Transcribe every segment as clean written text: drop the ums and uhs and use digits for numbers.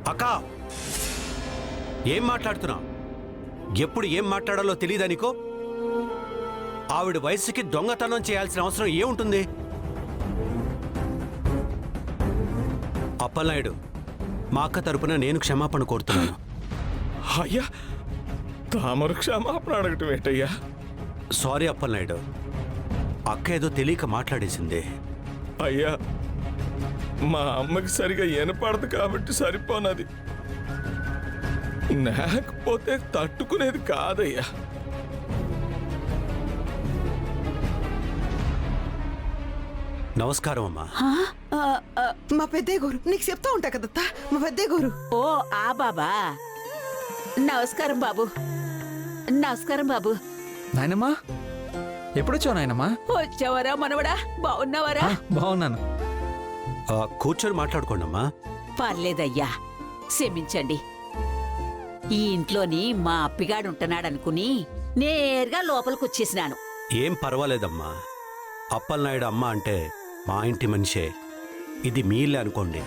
అక్క ఏం మాట్లాడుతున్నావు? ఎప్పుడు ఏం మాట్లాడాలో తెలియదా నీకో? ఆవిడ వయసుకి దొంగతనం చేయాల్సిన అవసరం ఏముంటుంది? అప్పలనాయుడు, మా అక్క తరపున నేను క్షమాపణ కోరుతున్నాను. అయ్యా, తామరు క్షమాపణ అడగటం ఏంటయ్యా? సారీ అప్పలనాయుడు, అక్క ఏదో తెలియక మాట్లాడేసింది. అయ్యా, మా అమ్మకి సరిగా వినపడదు కాబట్టి సరిపోనది, లేకపోతే తట్టుకునేది కాదయ్యా. నమస్కారం అమ్మా. మా పెద్దయ్య గారు నీకు చెప్తా ఉంటా కదత్తా, మా పెద్దయ్య గారు. ఓ ఆ బాబా, నమస్కారం బాబు. నమస్కారం బాబు. నాయనమ్మా, ఎప్పుడొచ్చావు నాయనమ్మా? వచ్చావరా మనవడా? బాగున్నావరా? బాగున్నాను. కూర్చొని మాట్లాడుకోండి అమ్మా. పర్లేదయ్యా, క్షమించండి. ఈ ఇంట్లోని మా అప్పిగాడుంటున్నాడనుకుని నేరుగా లోపలికి వచ్చేసినాను. ఏం పర్వాలేదమ్మా. అప్పలనాయుడు అమ్మ అంటే మా ఇంటి మనిషే. ఇది మీ ఇల్లే అనుకోండి.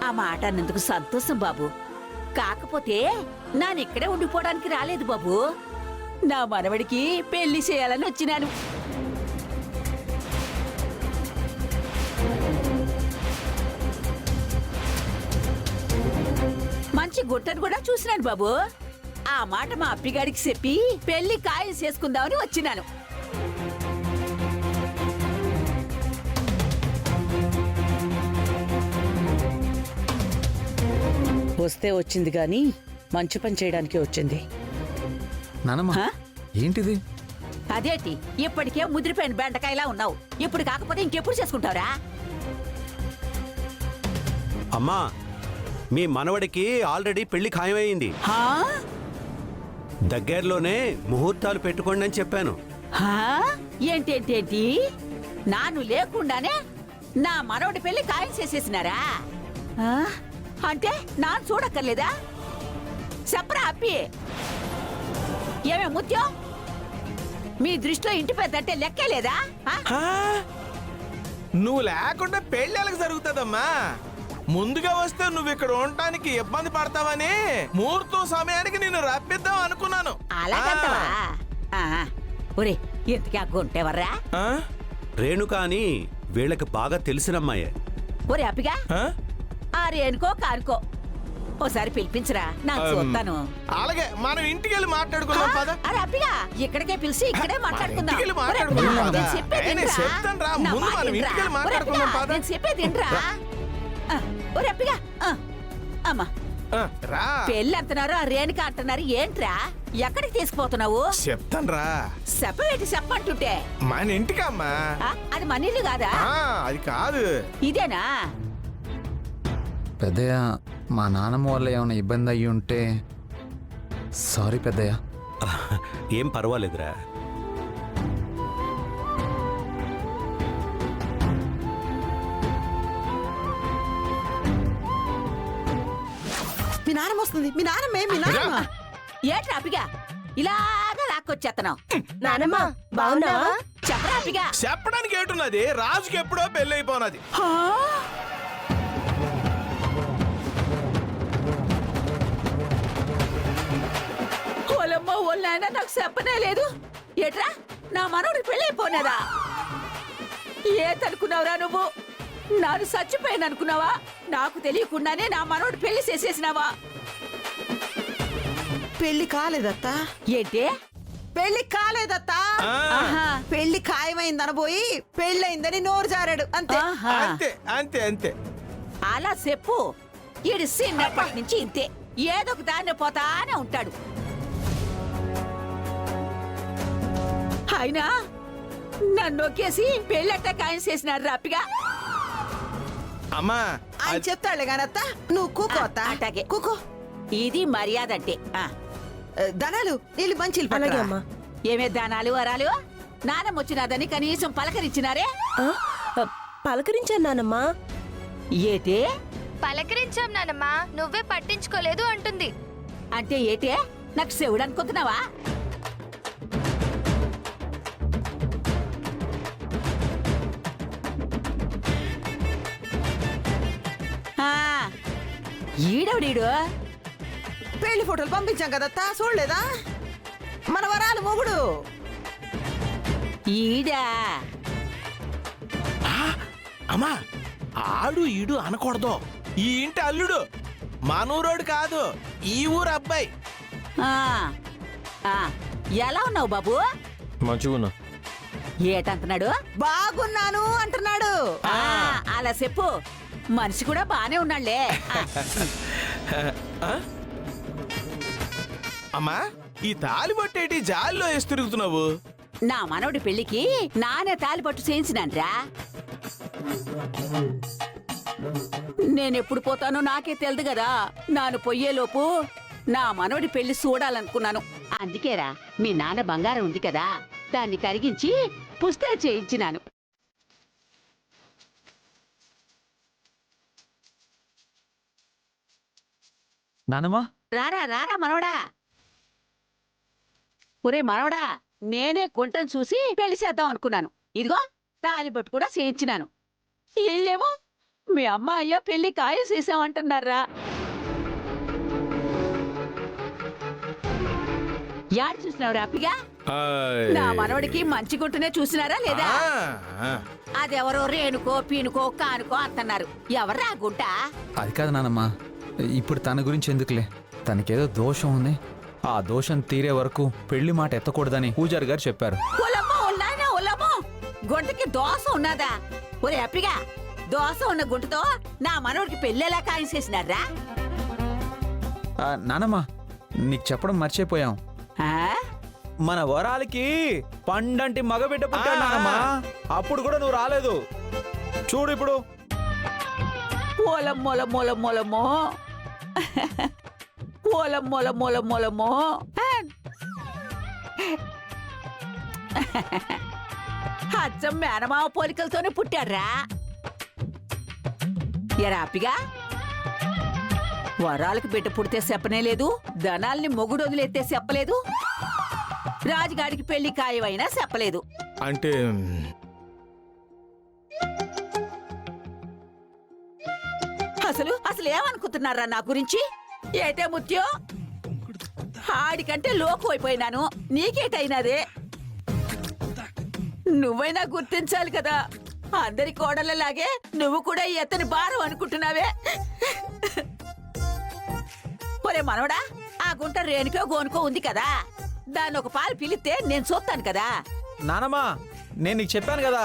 ఆ మాట అన్నందుకు సంతోషం బాబు. కాకపోతే నానిక్కడే ఉండిపోవడానికి రాలేదు బాబు. నా మనవడికి పెళ్లి చేయాలని వచ్చినాను. మంచి గుట్టను కూడా చూసినాను బాబు. ఆ మాట మా అప్పిగాడికి చెప్పి పెళ్లి ఖాయం చేసుకుందామని వచ్చినాను. వస్తే వచ్చింది గాని మంచి పని చేయడానికి వచ్చింది. నానమ్మా, హా? ఏంటిది? అదేంటి, ఇప్పటికే ముదిరిపోయిన బెండకాయలా ఉన్నావు. ఇప్పుడు కాకపోతే ఇంకెప్పుడు చేసుకుంటావురా? అమ్మా, మీ మనవడికి ఆల్రెడీ పెళ్లి ఖాయమైంది. హా? దగ్గరలోనే ముహూర్తాలు పెట్టుకోండి అని చెప్పాను. హా? ఏంటేంటేంటి, నాను లేకుండానే నా మనవడి పెళ్లి ఖాయం చేసేసినారా? ఆ? అంటే నాన్న చూడక్కర్లేదా? చెప్పరా అప్పి. ఏమే ముత్యం, మీ దృష్టిలో ఇంటి పెద్ద అంటే లెక్కే లేదా? ఆ? నువ్వు లేకుండా పెళ్ళి ఎలాగ జరుగుతుందమ్మా? ముందుగా వస్తే నువ్వు ఇక్కడ ఉండటానికి ఇబ్బంది పడతావని ముహూర్తం సమయానికి నిన్ను రప్పిద్దాం అనుకున్నాను. అలాగంటవా? ఒరే, ఇంతకీ ఆ గుంటెవర్రా? ఆ? రేణుక అని వీళ్ళకి బాగా తెలిసినమ్మాయే. ఒరే అప్పిగా, ఆ? ఆ రేనుకో కానుకో ఓసారి పిలిపించరా, నాకు చూస్తాను. అలాగే, మనం ఇంటికి వెళ్ళి మాట్లాడుకుందాం పద. అరే అప్పిగా, ఇక్కడికే పిలిచి ఇక్కడే మాట్లాడుకుందాం. ఇంటికి వెళ్ళి ఒరే మాట్లాడుకుందాం అప్పిగా, పద. నేను చెప్పేది నేను వినరా? చెప్తాను రా, నా ముందు మాట మనం వినరా? ఇంటికి వెళ్ళి ఒరే మాట్లాడుకుందాం అప్పిగా, పద. నేను చెప్పేది వినరా? ఒరే అప్పిగా, అమ్మా, ఆ, రా పెళ్ళి అంటున్నారు, ఆ రేణుక అంటున్నారు, ఏంట్రా? ఎక్కడికి తీసుకుపోతున్నావు? చెప్తాను రా. చెప్పవేటి చెప్పంటుంటే? మన ఇంటికమ్మా. అది మన ఇల్లు కాదా? అది కాదు. ఇదేనా? పెద్దయ్య, మా నానమ్మ వల్ల ఏమైనా ఇబ్బంది అయ్యి ఉంటే సారీ పెద్దయ్య. ఏం పర్వాలేదురా. మీ నాన్నమ్మ వస్తుంది. మీ నాన్నమ్మే, మీ నాన్నమ్మ. ఏంట్రా అప్పిగా ఇలాగా లాక్కొచ్చేస్తున్నావు? నానమ్మ బాగున్నావా? చెప్పరా అప్పిగా. చెప్పడానికి ఏటున్నది? రాజుకి ఎప్పుడో పెళ్లి అయిపోనది. హా? ఓలమ్మ ఓళ్ళైనా నాకు చెప్పనే లేదు. ఏట్రా, నా మనవడికి పెళ్ళి అయిపోనేదా? ఏతనుకున్నావురా నువ్వు? నాను చచ్చిపోయాను అనుకున్నావా? నాకు తెలియకుండానే నా మనవడు పెళ్లి చేసేసినావా? పెళ్లి కాలేదత్తా, ఏంటి? పెళ్లి కాలేదత్తా. ఆహా. పెళ్లి ఖాయమైందనబోయి పెళ్ళయిందని నోరు జారాడు అంతే. ఆహా. అంతే అంతే అంతే. అలా చెప్పు. ఈడు చిన్నప్పటి నుంచి ఇంతే, ఏదో ఒక దాన్ని పోతానే ఉంటాడు. అయినా నన్ను నొక్కేసి పెళ్ళట్ట ఖాయం చేసినారు రాపిగా. అమ్మా, ఆయన చెప్తాడులే గానత్తా, నువ్వు కూకో అత్తా. అట్టాగే. కూకో. ఇది మర్యాద అంటే. ధనాలు నీళ్ళు మంచిలు అలాగే పట్టరా. అమ్మా. ఏమే దానాలు వరాలు? నానమ్మ వచ్చినాదని కనీసం పలకరించినారే? పలకరించాను నానమ్మా. ఏటే పలకరించాం నానమ్మా, నువ్వే పట్టించుకోలేదు అంటుంది. అంటే ఏటే, నాకు శివుడు అనుకుంటున్నావా? ఈడ ఈడవడీడు పెళ్లి ఫోటోలు పంపించాం కదత్తా చూడలేదా మన వరాలు మొగుడు. ఈడా అమ్మా ఆడు ఈడు అనకూడదు. ఈ ఇంటి అల్లుడు మనూరోడు కాదు, ఈ ఊరు అబ్బాయి. ఆ, ఆ, ఎలా ఉన్నావు బాబు? మంచిగున్నా. ఏటంటున్నాడు? బాగున్నాను అంటున్నాడు. ఆ, అలా చెప్పు. మనిషి కూడా బానే ఉన్నాళ్లే. అమ్మా ఈ తాలి పట్టేటి జాలిలో వేసి తిరుగుతున్నావు. నా మనవడి పెళ్లికి నానే తాలిపట్టు చేయించినాన్రా. నేనెప్పుడు పోతానో నాకే తెలియదు కదా. నాను పొయ్యేలోపు నా మనవడి పెళ్లి చూడాలనుకున్నాను. అందుకేరా మీ నాన్న బంగారం ఉంది కదా, దాన్ని కరిగించి పుస్తలు చేయించినాను. నానమ్మా రారా రారా మనవడా. ఒరే మనవడా, నేనే గుంటను చూసి పెళ్లి చేద్దాం అనుకున్నాను. ఇదిగో తాలిబట్టు కూడా చేయించినాను. వీళ్ళేమో మీ అమ్మ అయ్యో పెళ్లి ఖాయం చేసామంటున్నారా. యాడ్ చూసినావు అప్పిగా? నా మనవడికి మంచి గుంటనే చూసినారా లేదా? అదెవరో రేణుకో పీనుకో కానుకో అంటున్నారు. ఎవర్రా గుంట? అది కాదు నానమ్మా, ఇప్పుడు తన గురించి ఎందుకులే. తనకేదో దోషం ఉంది, ఆ దోషం తీరే వరకు పెళ్లి మాట ఎత్తకూడదని పూజారి గారు చెప్పారు. ఒలమ్మో ఉన్నాయనా ఒలమ్మో, గుంటకి దోశ ఉన్నదా? ఒరే అప్పిగా, దోశ ఉన్న గుంటతో నా మనవడికి పెళ్ళేలా ఖాయం చేసినారా? నానమ్మా నీకు చెప్పడం మర్చిపోయాం. ఆ? మన వరాలకి పండంటి మగబిడ్డ పుట్టాడు నానమ్మా. అప్పుడు కూడా నువ్వు రాలేదు. చూడు ఇప్పుడు. ఓలమ్మోలమ్మోలమ్మోలమ్మో, ఓలమ్మోలమ్మోలమ్మోలమ్మో. అచ్చం మేనమావ పోలికలతోనే పుట్టాడ్రా. ఎరా అప్పిగా, వరాలకు బిడ్డ పుడితే చెప్పనే లేదు, ధనాల్ని మొగుడు వదిలేస్తే చెప్పలేదు, రాజుగాడికి పెళ్లి ఖాయమైనా చెప్పలేదు. అంటే అసలు అసలు ఏమనుకుంటున్నారా నా గురించి? ఏటే ముత్యం, ఆడికంటే లోకు అయిపోయినాను, నీకేటైనాదే? నువ్వైనా గుర్తించాలి కదా, అందరి కోడళ్ళలాగే నువ్వు కూడా ఎత్తని భారం అనుకుంటున్నావే. ఒరే మనవడా, ఆ గుంట రేణుకో గోనుకో ఉంది కదా, దాన్ని ఒక పాలు పిలిస్తే నేను చూస్తాను కదా. నానమ్మా నేను నీకు చెప్పాను కదా,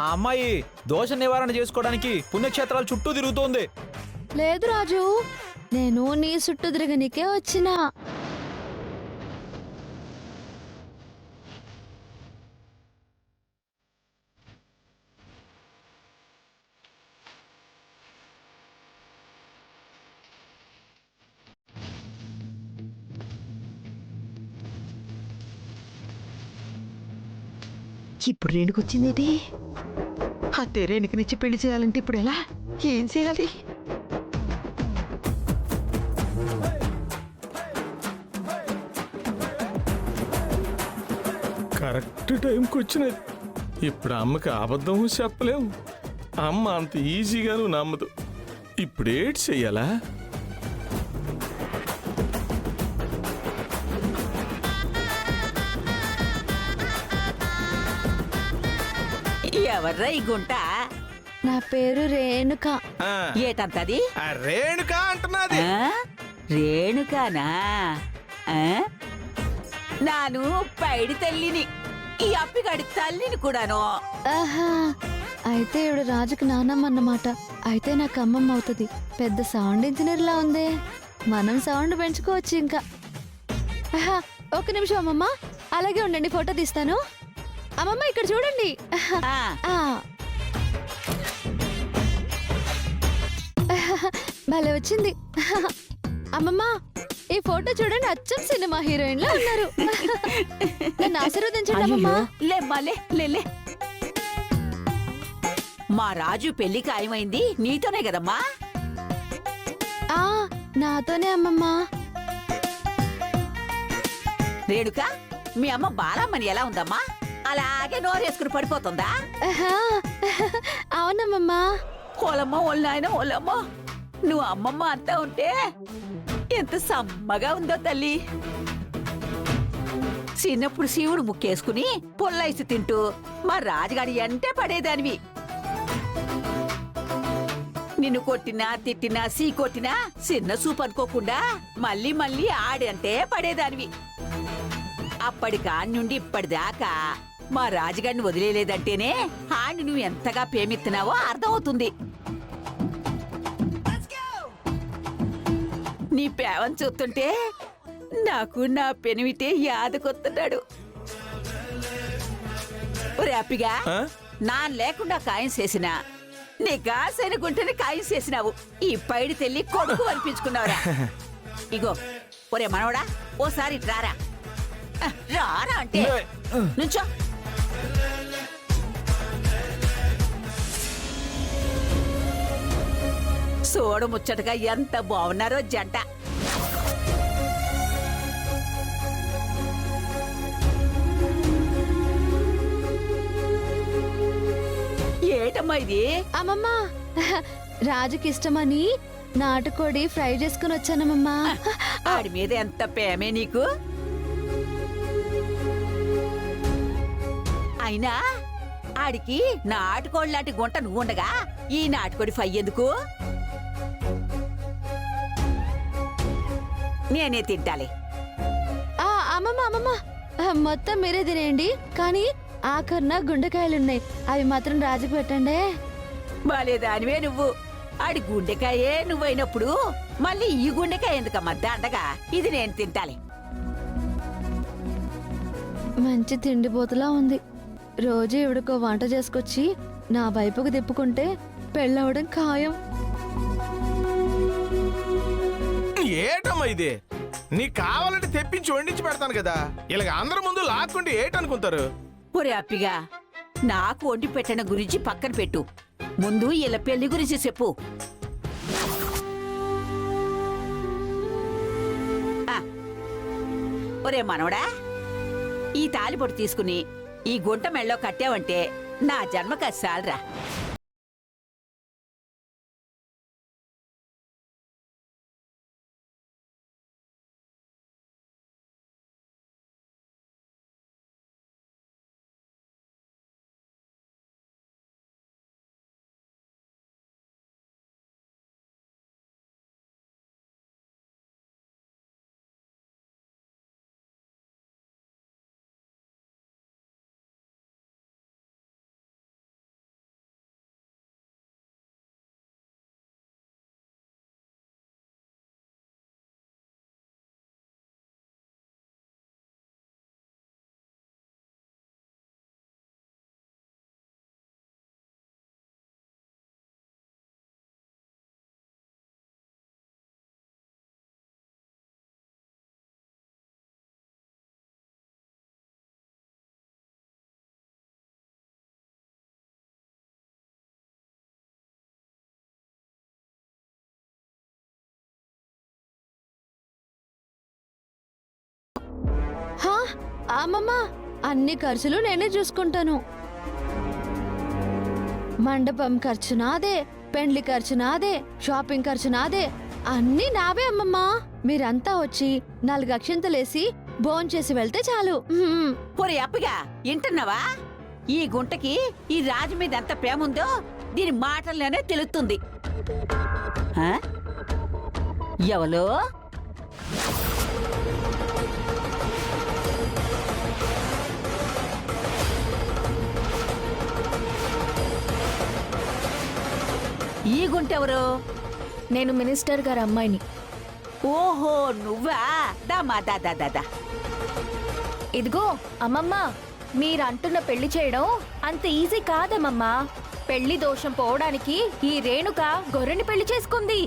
ఆ అమ్మాయి దోష నివారణ చేసుకోవడానికి పుణ్యక్షేత్రాలు చుట్టూ తిరుగుతోంది. లేదు రాజు, నేను నీ చుట్టూ తిరగనికే వచ్చినా. ఇప్పుడు రేణుకొచ్చిందేటి? అత్తే రేణుకనిచ్చి పెళ్లి చేయాలంటే ఇప్పుడు ఎలా? ఏం చేయాలి? కరెక్ట్ టైంకి వచ్చినది. ఇప్పుడు అమ్మకి అబద్ధం చెప్పలేము. అమ్మ అంత ఈజీగాను నమ్మదు. ఇప్పుడేటి చెయ్యాలా? ఎవర్రా ఈ గుంట? నా పేరు రేణుక. ఆ, ఏటంతది? ఆ రేణుక అంటున్నది. ఆ? రేణుకానా? ఆ? నాను పైడి తల్లిని, ఈ అప్పిగడి తల్లిని కూడాను. ఆహా, అయితే ఇప్పుడు రాజుకి నాన్నమ్మ అన్నమాట. అయితే నాకు అమ్మమ్మ అవుతుంది. పెద్ద సౌండ్ ఇంజనీర్ లా ఉందే. మనం సౌండ్ పెంచుకోవచ్చు ఇంకా. ఆహా, ఒక్క నిమిషం అమ్మమ్మ, అలాగే ఉండండి, ఫోటో తీస్తాను. అమ్మమ్మ ఇక్కడ చూడండి. ఆ. ఆ. భలే వచ్చింది. అమ్మమ్మ ఈ ఫోటో చూడండి, అచ్చం సినిమా హీరోయిన్ లా ఉన్నారు. నన్ను ఆశీర్వదించండి అమ్మమ్మ. లేమ్మా, లే లే లే. మా రాజు పెళ్లి ఖాయమైంది నీతోనే కదమ్మా? ఆ, నాతోనే అమ్మమ్మ. రేణుక, మీ అమ్మ బాలమ్మని ఎలా ఉందమ్మా? అలాగే నోరేసుకుని పడిపోతుందా? ఆహా, అవునమ్మమ్మ. ఓలమ్మో ఓళ్ళ నాయన ఓలమ్మో, నువ్వు అమ్మమ్మ అంతా ఉంటే ఎంత సమ్మగా ఉందో తల్లి. చిన్నప్పుడు శివుడు ముక్కేసుకుని పొల్లైసి తింటూ మా రాజుగాడి ఎంటే పడేదానివి. నిన్ను కొట్టినా తిట్టినా సీ కొట్టినా చిన్న సూపు అనుకోకుండా మళ్ళీ మళ్ళీ ఆడంటే పడేదానివి. అప్పటికా నుండి ఇప్పటిదాకా మా రాజుగాడిని వదిలేలేదంటేనే ఆడిని నువ్వు ఎంతగా ప్రేమిస్తున్నావో అర్థమవుతుంది. నీ ప్రేమను చూస్తుంటే నాకు నా పెనిమిటే యాదకొస్తున్నాడు. రేపిగా ఆ? నా లేకుండా ఖాయం చేసినా నీ కాసైన గుంటని ఖాయం చేసినావు. ఈ పైడి తెల్లి కొడుకు అనిపించుకున్నావురా. ఇగో ఒరే మనవడా, ఓసారి రారా. రారా అంటే నుంచో. చూడు ముచ్చటగా ఎంత బాగున్నారో జంట. ఏటమ్మా ఇది? అమ్మమ్మ రాజుకి ఇష్టమని నాటుకోడి ఫ్రై చేసుకుని వచ్చానమ్మమ్మా. ఆడి మీద ఎంత ప్రేమే నీకు. అయినా ఆడికి నాటుకోడి లాంటి గుంట నువ్వుండగా ఈ నాటుకోడి ఫ్రై ఎందుకు? నేనే తింటాలి. అమ్మమ్మ అమ్మమ్మ మొత్తం మీరే తినేయండి, కానీ ఆఖరిన గుండెకాయలున్నాయి, అవి మాత్రం రాజుకి పెట్టండి. బాలేదానివే నువ్వు. ఆడి గుండెకాయే నువ్వైనప్పుడు మళ్ళీ ఈ గుండెకాయ ఎందుకమ్మా దండగా? ఇది నేను తింటాలి. మంచి తిండిపోతులా ఉంది. రోజు ఇవిడికో వంట చేసుకొచ్చి నా వైపుకు తిప్పుకుంటే పెళ్ళవడం ఖాయం. ఏటమ్మా ఇది? నీకు కావాలంటే తెప్పించి వండించి పెడతాను కదా. ఇలాగ అందరి ముందు లాక్కుంటే ఏటనుకుంటారు? ఒరే అప్పిగా, నాకు వండి పెట్టడం గురించి పక్కన పెట్టు. ముందు ఇలా పెళ్లి గురించి చెప్పు. ఒరే మనవడా, ఈ తాలిపొట్టు తీసుకుని ఈ గుంట మెళ్ళో కట్టావంటే నా జన్మకి అది చాలరా. హా అమ్మమ్మ, అన్ని ఖర్చులు నేనే చూసుకుంటాను. మండపం ఖర్చు నాదే, పెండ్లి ఖర్చు నాదే, షాపింగ్ ఖర్చు నాదే, అన్నీ నావే అమ్మమ్మ. మీరంతా వచ్చి 4 అక్షింతలేసి భోంచేసి వెళ్తే చాలు. ఒరే అప్పిగా, వింటున్నావా? ఈ గుంటకి ఈ రాజు మీద ఎంత ప్రేమ ఉందో దీని మాటల్లోనే తెలుస్తుంది. ఎవలో? ఈ గుంటెవరు? నేను మినిస్టర్ గారి అమ్మాయిని. ఓహో, నువ్వా? దామా దాదా. ఇదిగో అమ్మమ్మ, మీరంటున్న పెళ్లి చేయడం అంత ఈజీ కాదమ్మమ్మా. పెళ్లి దోషం పోవడానికి ఈ రేణుక గొర్రెని పెళ్లి చేసుకుంది.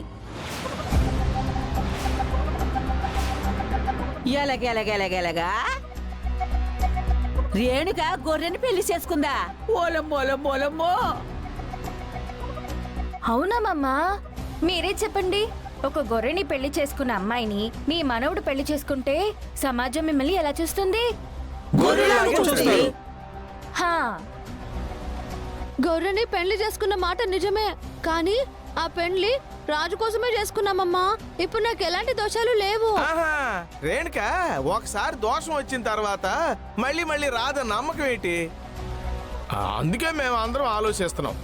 ఎలగెలగెలగెలగా రేణుక గొర్రెని పెళ్లి చేసుకుందా? ఓలమ్మోలమ్మోలమ్మో. అవునమ్మమ్మా, మీరే చెప్పండి. ఒక గొర్రెని పెళ్లి చేసుకున్న అమ్మాయిని మీ మనవడు పెళ్లి చేసుకుంటే సమాజం మిమ్మల్ని ఎలా చూస్తుంది? హా, గొర్రెని పెళ్లి చేసుకున్న మాట నిజమే, కానీ ఆ పెళ్లి రాజు కోసమే చేసుకున్నామమ్మా. ఇప్పుడు నాకు ఎలాంటి దోషాలు లేవు. ఆహా, రేణుక ఒకసారి దోషం వచ్చిన తర్వాత మళ్ళీ మళ్ళీ రాదన్న నమ్మకం ఏంటి? అందుకే మేము అందరం ఆలోచిస్తున్నాం.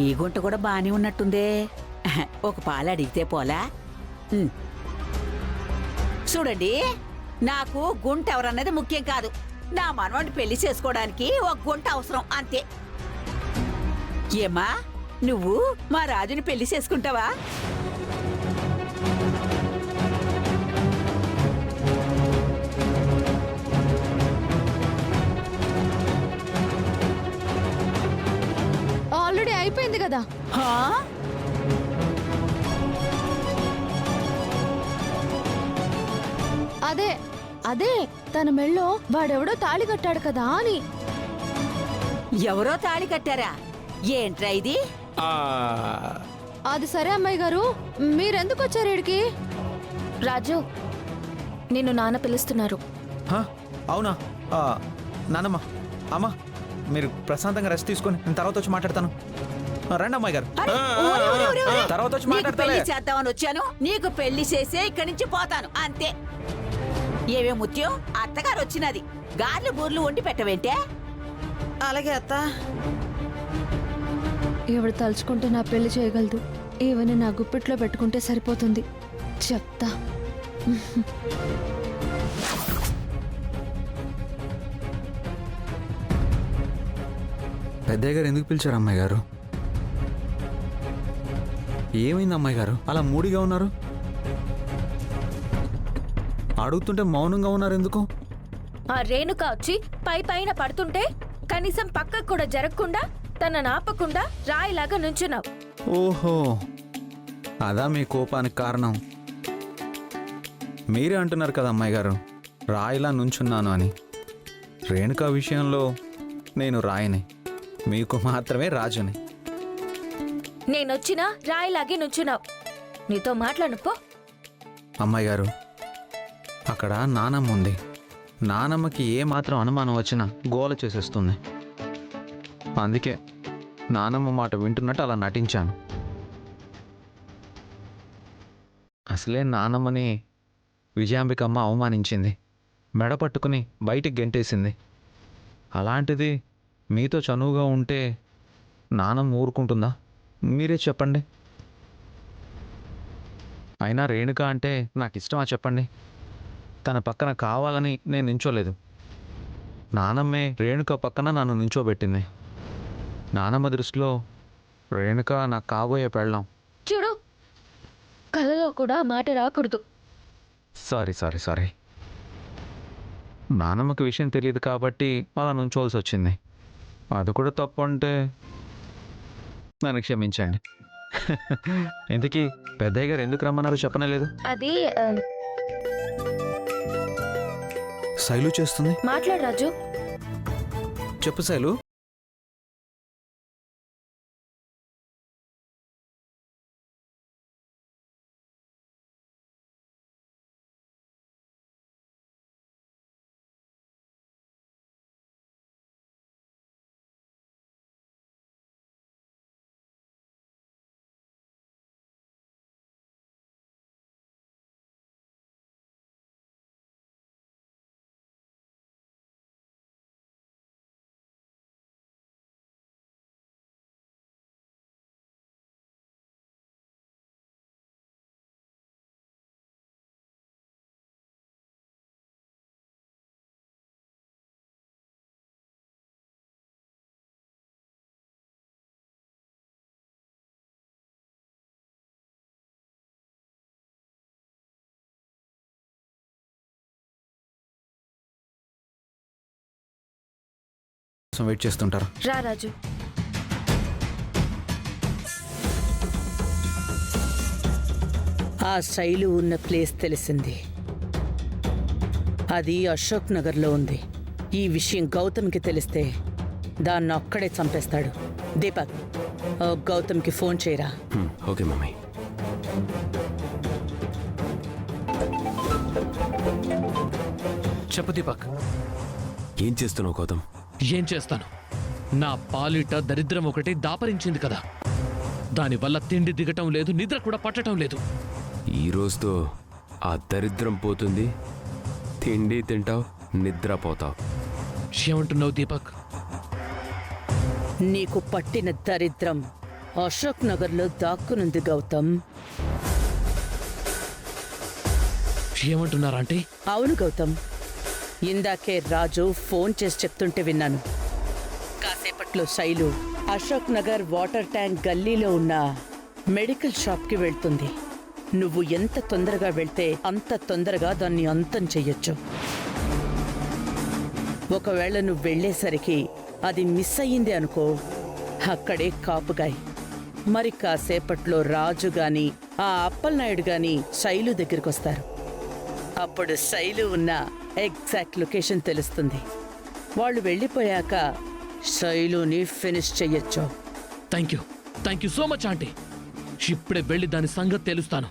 ఈ గుంట కూడా బానే ఉన్నట్టుందే. ఒక పాలు అడిగితే పోలా? ఉమ్. చూడండి, నాకు గుంట ఎవరన్నది ముఖ్యం కాదు. నా మనవాడిని పెళ్లి చేసుకోవడానికి ఒక గుంట అవసరం, అంతే. ఏమా, నువ్వు మా రాజుని పెళ్లి చేసుకుంటావా? ఆల్రెడీ అయిపోయింది కదా. హా? అదే అదే తన మెళ్ళో వాడెవడో తాళి కట్టాడు కదా అని. ఎవరో తాళి కట్టారా? ఏంట్రా ఇది? అది సరే అమ్మాయి గారు, మీరెందుకు వచ్చారు ఇడికి? రాజు, నిన్ను నాన్న పిలుస్తున్నారు. హా? అవునా? నానమ్మ, అమ్మా, మీరు ప్రశాంతంగా రెస్ట్ తీసుకొని నేను తర్వాత వచ్చి మాట్లాడతాను. రండి అమ్మాయి గారు, అరే, ఊరే, ఊరే, ఊరే, ఊరే. తర్వాత వచ్చి నీకు మాట్లాడతాలే. పెళ్లి చేద్దామని వచ్చాను. నీకు పెళ్లి చేసే ఇక్కడి నుంచి పోతాను, అంతే. ఏవే ముత్యం, అత్తగారు వచ్చినది. గార్లు బూర్లు వండి పెట్టవేంటే? అలాగే అత్త. ఎవడు తలుచుకుంటే నా పెళ్లి చేయగలదు. ఈవెని నా గుప్పిట్లో పెట్టుకుంటే సరిపోతుంది. చెప్తా. పెద్దయ్య గారు ఎందుకు పిలిచారు అమ్మాయి గారు? ఏమైంది అమ్మాయి గారు, అలా మూడిగా ఉన్నారు? అడుగుతుంటే మౌనంగా ఉన్నారు ఎందుకు? ఆ రేణుక వచ్చి పై పైన పడుతుంటే కనీసం పక్కకు కూడా జరగకుండా తన నాపకుండా రాయిలాగా నుంచున్నావు. ఓహో, అదా మీ కోపానికి కారణం? మీరే అంటున్నారు కదా అమ్మాయి గారు, రాయిలా నుంచున్నాను అని. రేణుక విషయంలో నేను రాయిని, మీకు మాత్రమే రాజుని. నేనొచ్చినా రాయిలాగే నుంచున్నావు. నీతో మాట్లాడుపో. అమ్మాయి గారు, అక్కడ నానమ్మ ఉంది. నానమ్మకి ఏ మాత్రం అనుమానం వచ్చినా గోల చేసేస్తుంది. అందుకే నానమ్మ మాట వింటున్నట్టు అలా నటించాను. అసలే నానమ్మని విజయాంబికమ్మ అవమానించింది, మెడ పట్టుకుని బయటికి గెంటేసింది. అలాంటిది మీతో చనువుగా ఉంటే నానమ్మ ఊరుకుంటుందా? మీరే చెప్పండి. అయినా రేణుక అంటే నాకు ఇష్టమా చెప్పండి? తన పక్కన కావాలని నేను నించోలేదు. నానమ్మే రేణుక పక్కన నన్ను నించోబెట్టింది. నానమ్మ దృష్టిలో రేణుక నాకు కాబోయే పెళ్ళాం. చూడు, కలలో కూడా మాట రాకూడదు. సారీ. నానమ్మకి విషయం తెలియదు కాబట్టి అలా నుంచోవలసి వచ్చింది. అది కూడా తప్పు అంటే నన్ను క్షమించండి. ఇంతకీ పెద్దయ్య గారు ఎందుకు రమ్మన్నారు చెప్పనలేదు? అది శైలు చేస్తుంది. మాట్లాడు రాజు. చెప్పు శైలు. వెయిట్ చేస్తుంటారు. రా రాజు. ఆ శైలు ఉన్న ప్లేస్ తెలిసింది. అది అశోక్ నగర్లో ఉంది. ఈ విషయం గౌతమ్కి తెలిస్తే దాన్ని అక్కడే చంపేస్తాడు. దీపక్, గౌతమ్కి ఫోన్ చేయరా. Okay mummy. చెప్పు దీపక్. ఏం చేస్తున్నావు గౌతమ్? ఏం చేస్తాను? నా పాలిట దరిద్రం ఒకటి దాపరించింది కదా. దానివల్ల తిండి దిగటం లేదు, నిద్ర కూడా పట్టటం లేదు. ఈ రోజుతో ఆ దరిద్రం పోతుంది. తిండి తింటావు, నిద్రపోతావు. ఏమంటున్నావు దీపక్? నీకు పట్టిన దరిద్రం అశోక్ నగర్లో దాక్కునుంది గౌతమ్. ఏమంటున్నారంటే? అవును గౌతమ్, ఇందాకే రాజు ఫోన్ చేసి చెప్తుంటే విన్నాను. కాసేపట్లో శైలు అశోక్ నగర్ వాటర్ ట్యాంక్ గల్లీలో ఉన్న మెడికల్ షాప్కి వెళ్తుంది. నువ్వు ఎంత తొందరగా వెళ్తే అంత తొందరగా దాన్ని అంతం చెయ్యొచ్చు. ఒకవేళ నువ్వు వెళ్ళేసరికి అది మిస్ అయ్యింది అనుకో, అక్కడే కాపుగాయి. మరి కాసేపట్లో రాజు గాని ఆ అప్పలనాయుడు గాని శైలు దగ్గరికొస్తారు. అప్పుడు శైలు ఉన్న ఎగ్జాక్ట్ లొకేషన్ తెలుస్తుంది. వాళ్ళు వెళ్ళిపోయాక శైలుని ఫినిష్ చెయ్యొచ్చు. Thank you so much aunty. ఇప్పుడే వెళ్ళి దాని సంగతి తెలుస్తాను.